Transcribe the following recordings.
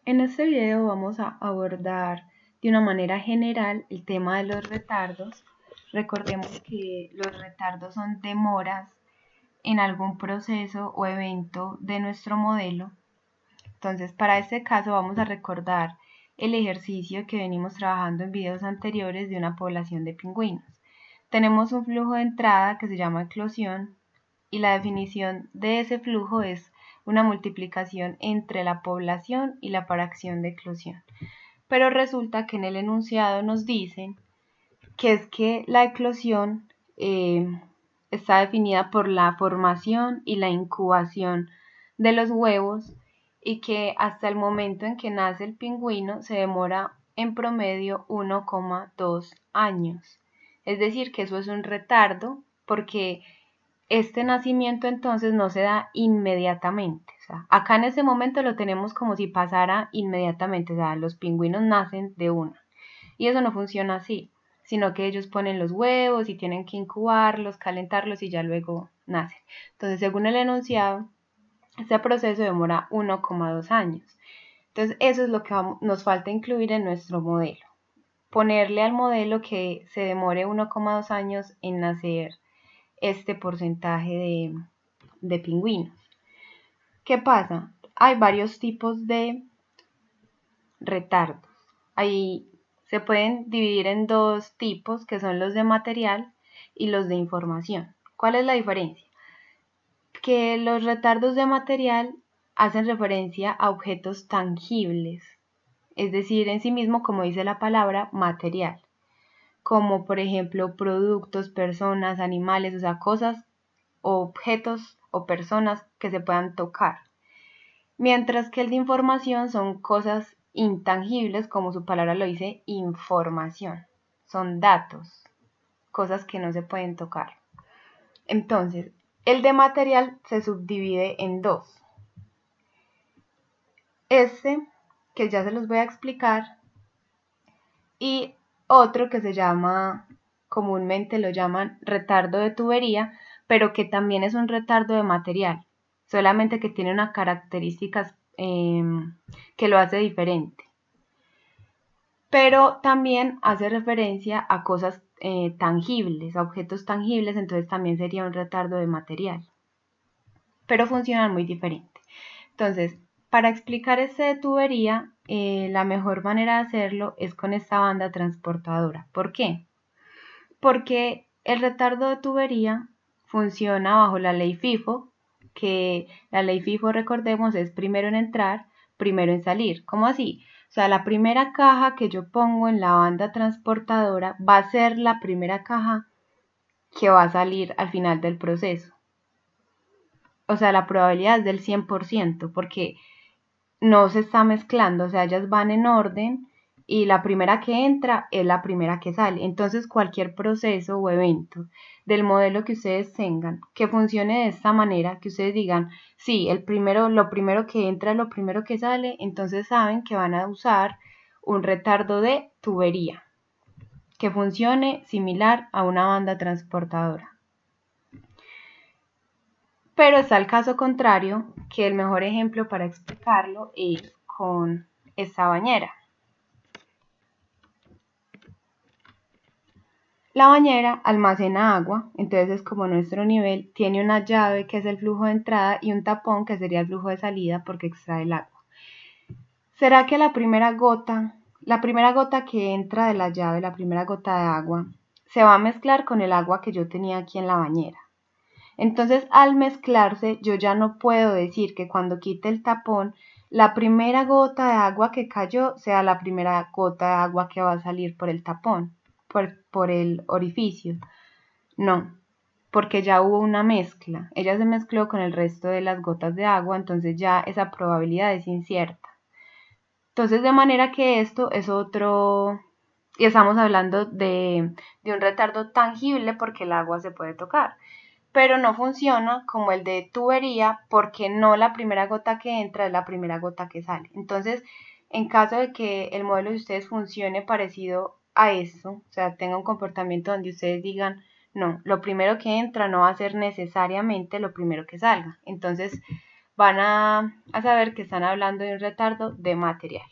En este video vamos a abordar de una manera general el tema de los retardos. Recordemos que los retardos son demoras en algún proceso o evento de nuestro modelo. Entonces, para este caso vamos a recordar el ejercicio que venimos trabajando en videos anteriores de una población de pingüinos. Tenemos un flujo de entrada que se llama eclosión y la definición de ese flujo es una multiplicación entre la población y la fracción de eclosión. Pero resulta que en el enunciado nos dicen que es que la eclosión está definida por la formación y la incubación de los huevos y que hasta el momento en que nace el pingüino se demora en promedio 1,2 años. Es decir, que eso es un retardo porque este nacimiento entonces no se da inmediatamente. O sea, acá en este momento lo tenemos como si pasara inmediatamente. O sea, los pingüinos nacen de una. Y eso no funciona así, sino que ellos ponen los huevos y tienen que incubarlos, calentarlos y ya luego nacen. Entonces, según el enunciado, este proceso demora 1,2 años. Entonces, eso es lo que nos falta incluir en nuestro modelo. Ponerle al modelo que se demore 1,2 años en nacer este porcentaje de pingüinos. ¿Qué pasa? Hay varios tipos de retardos. Ahí se pueden dividir en dos tipos, que son los de material y los de información. ¿Cuál es la diferencia? Que los retardos de material hacen referencia a objetos tangibles, es decir, en sí mismo, como dice la palabra, material, como por ejemplo productos, personas, animales, o sea, cosas, objetos o personas que se puedan tocar. Mientras que el de información son cosas intangibles, como su palabra lo dice, información. Son datos, cosas que no se pueden tocar. Entonces, el de material se subdivide en dos. Este, que ya se los voy a explicar, y otro que se llama, comúnmente lo llaman retardo de tubería, pero que también es un retardo de material, solamente que tiene unas características que lo hace diferente. Pero también hace referencia a cosas tangibles, a objetos tangibles, entonces también sería un retardo de material. Pero funcionan muy diferente. Entonces, para explicar este de tubería, la mejor manera de hacerlo es con esta banda transportadora. ¿Por qué? Porque el retardo de tubería funciona bajo la ley FIFO, que la ley FIFO, recordemos, es primero en entrar, primero en salir. ¿Cómo así? O sea, la primera caja que yo pongo en la banda transportadora va a ser la primera caja que va a salir al final del proceso. O sea, la probabilidad es del 100%, porque no se está mezclando, o sea, ellas van en orden y la primera que entra es la primera que sale. Entonces, cualquier proceso o evento del modelo que ustedes tengan que funcione de esta manera, que ustedes digan, sí, lo primero que entra es lo primero que sale, entonces saben que van a usar un retardo de tubería que funcione similar a una banda transportadora. Pero está el caso contrario, que el mejor ejemplo para explicarlo es con esta bañera. La bañera almacena agua, entonces es como nuestro nivel, tiene una llave que es el flujo de entrada y un tapón que sería el flujo de salida porque extrae el agua. ¿Será que la primera gota que entra de la llave, la primera gota de agua, se va a mezclar con el agua que yo tenía aquí en la bañera? Entonces, al mezclarse, yo ya no puedo decir que cuando quite el tapón, la primera gota de agua que cayó sea la primera gota de agua que va a salir por el tapón, por el orificio. No, porque ya hubo una mezcla. Ella se mezcló con el resto de las gotas de agua, entonces ya esa probabilidad es incierta. Entonces, de manera que esto es otro, y estamos hablando de un retardo tangible porque el agua se puede tocar, pero no funciona como el de tubería porque no la primera gota que entra es la primera gota que sale. Entonces, en caso de que el modelo de ustedes funcione parecido a esto, o sea, tenga un comportamiento donde ustedes digan, no, lo primero que entra no va a ser necesariamente lo primero que salga. Entonces, van a saber que están hablando de un retardo de material.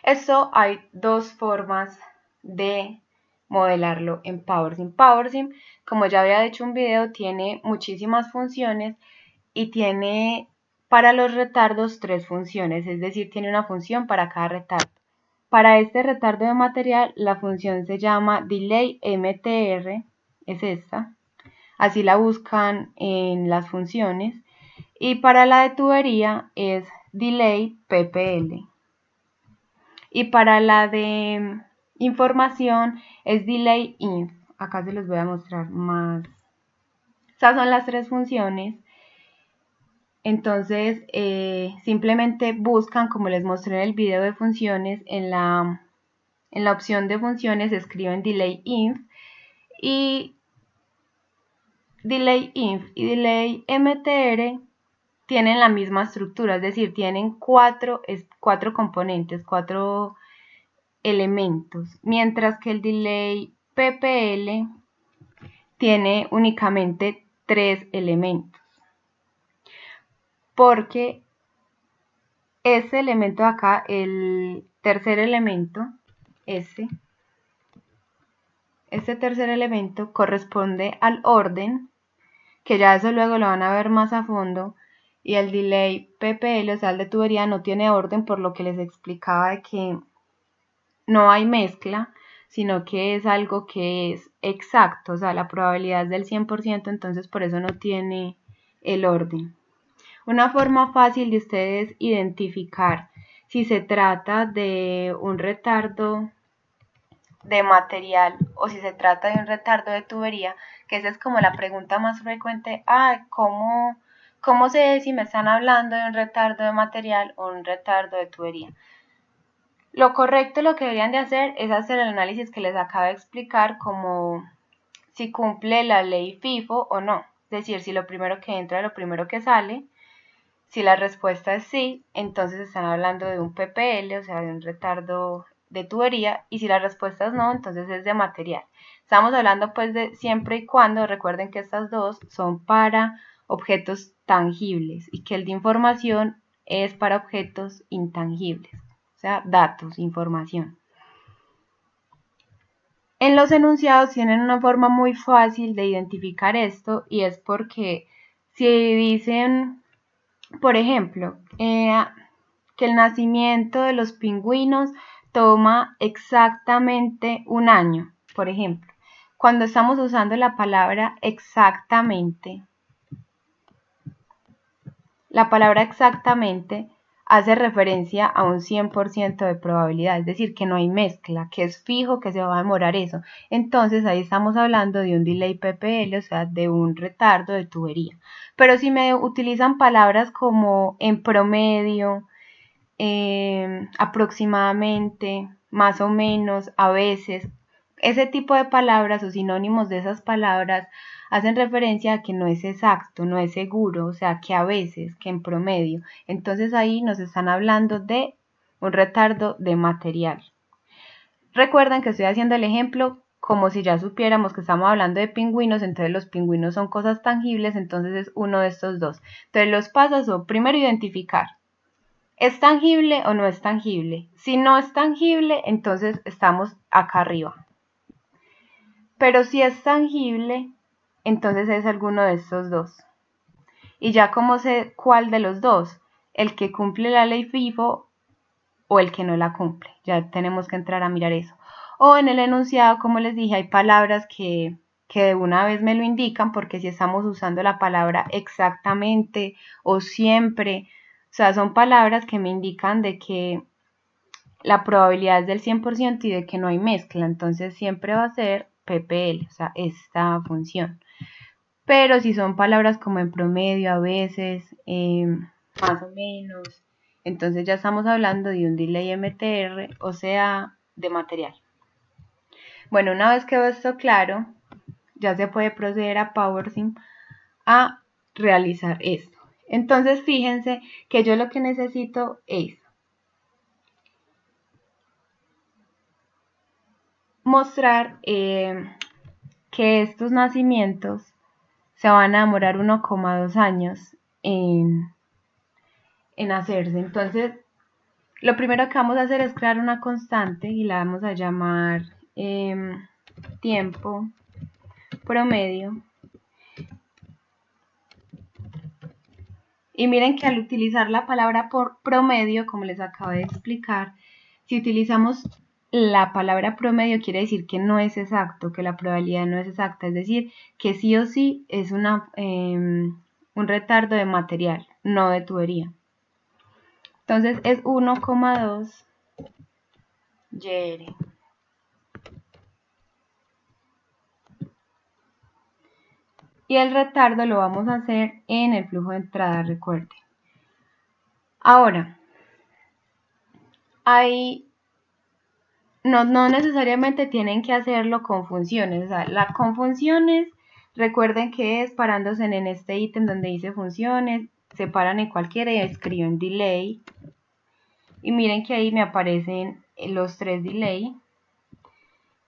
Esto hay dos formas de modelarlo en PowerSim. PowerSim, como ya había hecho un video, tiene muchísimas funciones y tiene para los retardos 3 funciones, es decir, tiene una función para cada retardo. Para este retardo de material, la función se llama DelayMTR, es esta, así la buscan en las funciones, y para la de tubería es DelayPPL. Y para la de información es DelayInf. Acá se los voy a mostrar más. Estas son las 3 funciones. Entonces, simplemente buscan, como les mostré en el video de funciones, en la opción de funciones escriben DelayInf y DelayInf y DelayMTR tienen la misma estructura, es decir, tienen cuatro componentes, 4 elementos, mientras que el DelayPPL tiene únicamente 3 elementos, porque este elemento de acá, el tercer elemento, este tercer elemento corresponde al orden, que ya eso luego lo van a ver más a fondo, y el DelayPPL, o sea, el de tubería, no tiene orden, por lo que les explicaba de que no hay mezcla, sino que es algo que es exacto, o sea, la probabilidad es del 100%, entonces por eso no tiene el orden. Una forma fácil de ustedes identificar si se trata de un retardo de material o si se trata de un retardo de tubería, que esa es como la pregunta más frecuente, ¿cómo sé si me están hablando de un retardo de material o un retardo de tubería? Lo correcto, lo que deberían de hacer es hacer el análisis que les acabo de explicar, como si cumple la ley FIFO o no, es decir, si lo primero que entra es lo primero que sale. Si la respuesta es sí, entonces están hablando de un PPL, o sea, de un retardo de tubería, y si la respuesta es no, entonces es de material. Estamos hablando pues de siempre y cuando, recuerden que estas dos son para objetos tangibles y que el de información es para objetos intangibles, o sea, datos, información. En los enunciados tienen una forma muy fácil de identificar esto, y es porque si dicen, por ejemplo, que el nacimiento de los pingüinos toma exactamente un año, por ejemplo, cuando estamos usando la palabra exactamente, hace referencia a un 100% de probabilidad, es decir, que no hay mezcla, que es fijo que se va a demorar eso. Entonces ahí estamos hablando de un delay PPL, o sea, de un retardo de tubería. Pero si me utilizan palabras como en promedio, aproximadamente, más o menos, a veces, ese tipo de palabras o sinónimos de esas palabras hacen referencia a que no es exacto, no es seguro, o sea, que a veces, que en promedio. Entonces ahí nos están hablando de un retardo de material. Recuerden que estoy haciendo el ejemplo como si ya supiéramos que estamos hablando de pingüinos, entonces los pingüinos son cosas tangibles, entonces es uno de estos dos. Entonces los pasos son, primero, identificar. ¿Es tangible o no es tangible? Si no es tangible, entonces estamos acá arriba. Pero si es tangible, entonces es alguno de estos dos. Y ya como sé cuál de los dos, el que cumple la ley FIFO o el que no la cumple. Ya tenemos que entrar a mirar eso. O en el enunciado, como les dije, hay palabras que de una vez me lo indican, porque si estamos usando la palabra exactamente o siempre, o sea, son palabras que me indican de que la probabilidad es del 100% y de que no hay mezcla, entonces siempre va a ser PPL, o sea, esta función. Pero si son palabras como en promedio, a veces, más o menos, entonces ya estamos hablando de un delay MTR, o sea, de material. Bueno, una vez quedó esto claro, ya se puede proceder a PowerSim a realizar esto. Entonces fíjense que yo lo que necesito es mostrar que estos nacimientos se van a demorar 1,2 años en en hacerse. Entonces, lo primero que vamos a hacer es crear una constante y la vamos a llamar tiempo promedio. Y miren que al utilizar la palabra por promedio, como les acabo de explicar, si utilizamos la palabra promedio quiere decir que no es exacto, que la probabilidad no es exacta, es decir, que sí o sí es un retardo de material, no de tubería. Entonces es 1,2 YR. Y el retardo lo vamos a hacer en el flujo de entrada, recuerden. Ahora, no necesariamente tienen que hacerlo con funciones. O sea, con funciones, recuerden que es parándose en este ítem donde dice funciones, se paran en cualquiera y escriben delay. Y miren que ahí me aparecen los 3 delay.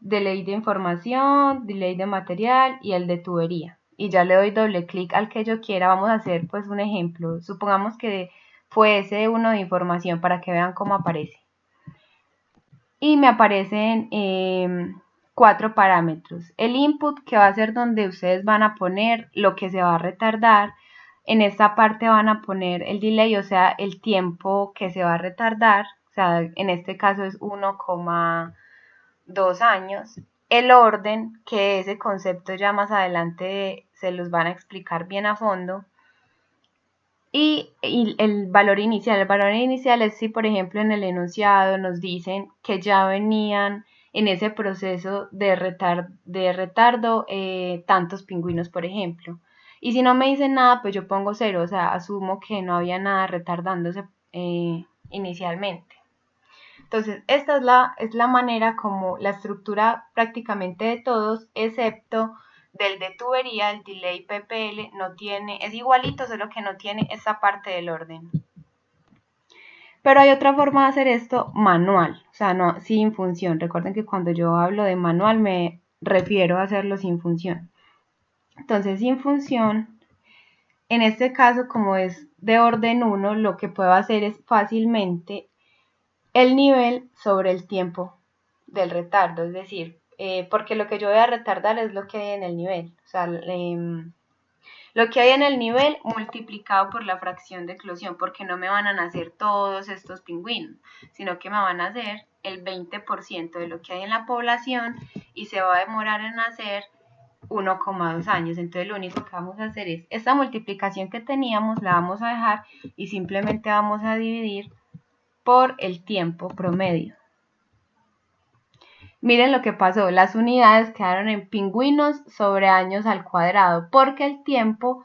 Delay de información, delay de material y el de tubería. Y ya le doy doble clic al que yo quiera. Vamos a hacer pues un ejemplo. Supongamos que fuese uno de información para que vean cómo aparece. Y me aparecen 4 parámetros. El input, que va a ser donde ustedes van a poner lo que se va a retardar. En esta parte van a poner el delay, o sea, el tiempo que se va a retardar. O sea, en este caso es 1,2 años. El orden, que ese concepto ya más adelante se los van a explicar bien a fondo. Y el valor inicial es si, por ejemplo, en el enunciado nos dicen que ya venían en ese proceso de retardo tantos pingüinos, por ejemplo. Y si no me dicen nada, pues yo pongo 0, o sea, asumo que no había nada retardándose inicialmente. Entonces, esta es la manera como la estructura prácticamente de todos, excepto del de tubería, el delay PPL no tiene, es igualito, solo que no tiene esa parte del orden. Pero hay otra forma de hacer esto manual, o sea, no sin función. Recuerden que cuando yo hablo de manual me refiero a hacerlo sin función. Entonces, sin función, en este caso, como es de orden 1, lo que puedo hacer es fácilmente el nivel sobre el tiempo del retardo, es decir, porque lo que yo voy a retardar es lo que hay en el nivel, o sea, lo que hay en el nivel multiplicado por la fracción de eclosión, porque no me van a nacer todos estos pingüinos, sino que me van a nacer el 20% de lo que hay en la población y se va a demorar en nacer 1,2 años. Entonces lo único que vamos a hacer es esta multiplicación que teníamos la vamos a dejar y simplemente vamos a dividir por el tiempo promedio. Miren lo que pasó, las unidades quedaron en pingüinos sobre años al cuadrado, porque el tiempo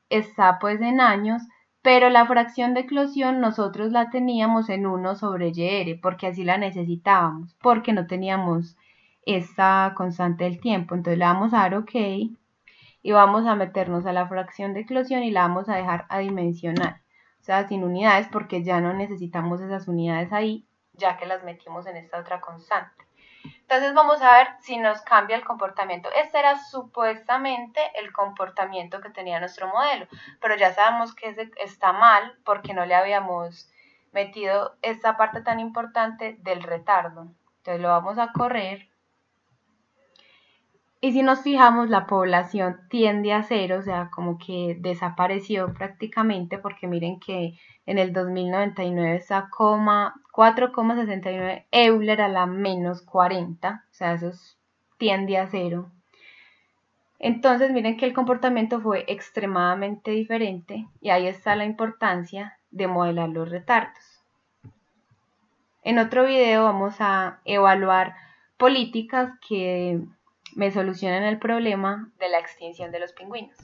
está pues en años, pero la fracción de eclosión nosotros la teníamos en 1 sobre YR, porque así la necesitábamos, porque no teníamos esta constante del tiempo. Entonces le vamos a dar OK y vamos a meternos a la fracción de eclosión y la vamos a dejar adimensional, o sea, sin unidades, porque ya no necesitamos esas unidades ahí, ya que las metimos en esta otra constante. Entonces vamos a ver si nos cambia el comportamiento. Este era supuestamente el comportamiento que tenía nuestro modelo, pero ya sabemos que está mal porque no le habíamos metido esta parte tan importante del retardo. Entonces lo vamos a correr. Y si nos fijamos, la población tiende a 0, o sea, como que desapareció prácticamente, porque miren que en el 2099 está 4,69 Euler a la menos 40, o sea, eso tiende a 0. Entonces miren que el comportamiento fue extremadamente diferente y ahí está la importancia de modelar los retardos. En otro video vamos a evaluar políticas que me solucionan el problema de la extinción de los pingüinos.